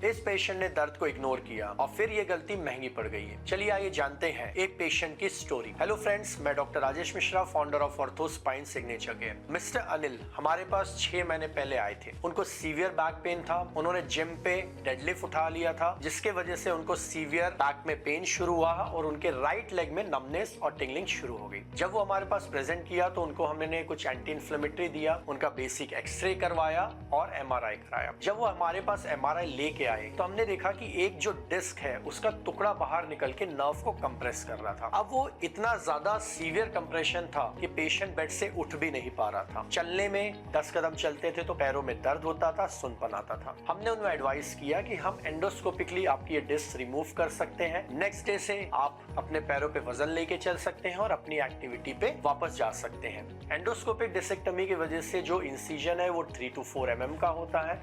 इस पेशेंट ने दर्द को इग्नोर किया और फिर ये गलती महंगी पड़ गई है। चलिए आइए जानते हैं एक पेशेंट की स्टोरी। हेलो फ्रेंड्स, मैं doctor Rajesh Mishra, founder of ortho spine signature care. Mister Anil हमारे पास 6 महीने पहले आए थे। उनको सीवियर बैक पेन था। उन्होंने जिम पे डेडलिफ्ट उठा लिया था, जिसके वजह से उनको सीवियर बैक में पेन शुरू हुआ और उनके राइट लेग में नमनेस और टिंगलिंग शुरू हो गई। जब वो हमारे पास प्रेजेंट किया तो उनको हमने कुछ एंटी इन्फ्लेमेटरी दिया, उनका बेसिक एक्सरे करवाया और एमआरआई कराया। जब वो हमारे पास एमआरआई लेके आए तो हमने देखा कि एक जो डिस्क है उसका टुकड़ा बाहर निकल के नर्व को कंप्रेस कर रहा था। अब वो इतना ज्यादा सीवियर कंप्रेशन था कि पेशेंट बेड से उठ भी नहीं पा रहा था। चलने में 10 कदम चलते थे तो पैरों में दर्द होता था, सुनपन आता था। हमने उन्हें एडवाइस किया कि हम एंडोस्कोपिकली आपकी ये डिस्क रिमूव कर सकते हैं। नेक्स्ट डे से आप अपने पैरों पे वजन लेके चल सकते हैं और अपनी एक्टिविटी पे वापस जा सकते हैं। एंडोस्कोपिक डिसेक्टमी की वजह से जो इंसिजन है वो 3 to 4 mm का होता है।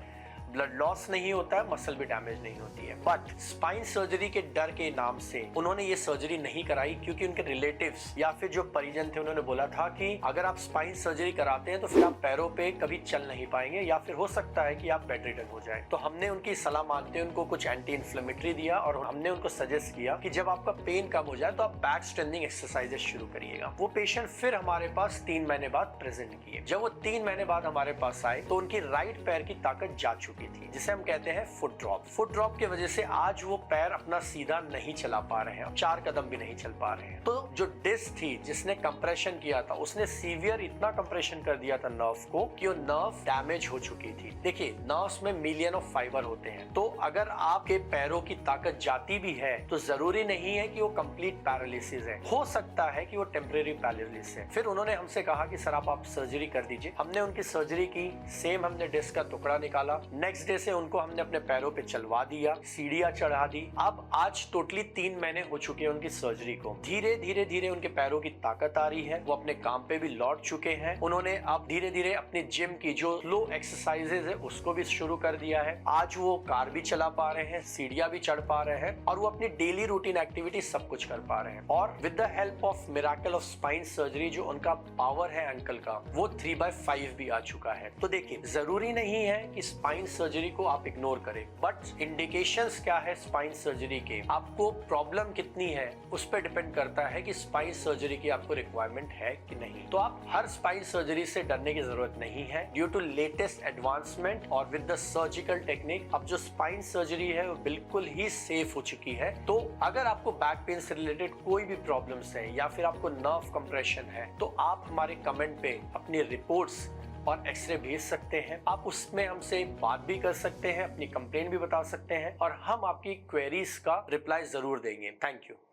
ब्लड लॉस नहीं होता है, मसल भी डैमेज नहीं होती है। बट स्पाइन सर्जरी के डर के नाम से उन्होंने ये सर्जरी नहीं कराई, क्योंकि उनके रिलेटिव्स या फिर जो परिजन थे उन्होंने बोला था कि अगर आप स्पाइन सर्जरी कराते हैं तो फिर आप पैरों पे कभी चल नहीं पाएंगे या फिर हो सकता है कि आप बेड रिडन हो जाए। तो हमने उनकी सलाह मानते हुए उनको कुछ एंटी इन्फ्लेमेटरी दिया और हमने उनको सजेस्ट किया कि जब आपका पेन कम हो जाए तो आप बैक स्ट्रेंथनिंग एक्सरसाइजेस शुरू करिएगा। वो पेशेंट फिर हमारे पास 3 महीने बाद प्रेजेंट किए। जब वो 3 महीने बाद हमारे पास आए तो उनकी राइट पैर की ताकत जा चुकी थी, जिसे हम कहते हैं फुट ड्रॉप। फुट ड्रॉप की वजह से आज वो पैर अपना सीधा नहीं चला पा रहे हैं, 4 कदम भी नहीं चल पा रहे हैं। तो जो डिस्क थी जिसने कंप्रेशन किया था उसने सीवियर इतना कंप्रेशन कर दिया था नर्व को कि वो नर्व डैमेज हो चुकी थी। देखिए, नर्व्स में मिलियन ऑफ फाइबर होते हैं, तो अगर आपके पैरों की ताकत जाती भी है तो जरूरी नहीं है कि वो कंप्लीट पैरालिसिस है, हो सकता है कि वो टेम्परेरी पैरालिसिस है। फिर उन्होंने हमसे कहा कि सर आप सर्जरी कर दीजिए। हमने उनकी सर्जरी की, सेम हमने डिस्क का टुकड़ा निकाला। नेक्स्ट डे से उनको हमने अपने पैरों पे चलवा दिया, सीढ़ियां चढ़ा दी। अब आज टोटली 3 महीने हो चुके हैं उनकी सर्जरी को। धीरे धीरे उनके पैरों की ताकत आ रही है, वो अपने काम पे भी लौट चुके हैं। उन्होंने अब धीरे धीरे अपनी जिम की जो स्लो एक्सरसाइजेज है उसको भी शुरू कर दिया है। आज वो कार भी चला पा रहे हैं, सीढ़ियां भी चढ़ पा रहे हैं और वो अपनी डेली रूटीन एक्टिविटी सब कुछ कर पा रहे हैं। और with the help of miracle of spine surgery जो उनका पावर है अंकल का, वो 3/5 भी आ चुका है। तो देखिए, जरूरी नहीं है कि स्पाइन सर्जरी को आप इग्नोर करें, बट इंडिकेशंस क्या है स्पाइन सर्जरी के, आपको प्रॉब्लम कितनी है उस पर डिपेंड करता है कि स्पाइन सर्जरी की आपको रिक्वायरमेंट है कि नहीं। तो आप हर स्पाइन सर्जरी से डरने की जरूरत नहीं है। ड्यू टू लेटेस्ट एडवांसमेंट और विद द सर्जिकल टेक्निक, अब जो स्पाइन सर्जरी है वो बिल्कुल ही सेफ हो चुकी है। तो अगर आपको बैक पेन से रिलेटेड कोई भी प्रॉब्लम्स है या फिर आपको नर्व कंप्रेशन है तो आप हमारे कमेंट पे अपनी रिपोर्ट्स और एक्सरे भेज सकते हैं। आप उसमें हमसे बात भी कर सकते हैं, अपनी कंप्लेंट भी बता सकते हैं और हम आपकी क्वेरीज का रिप्लाई जरूर देंगे। Thank you.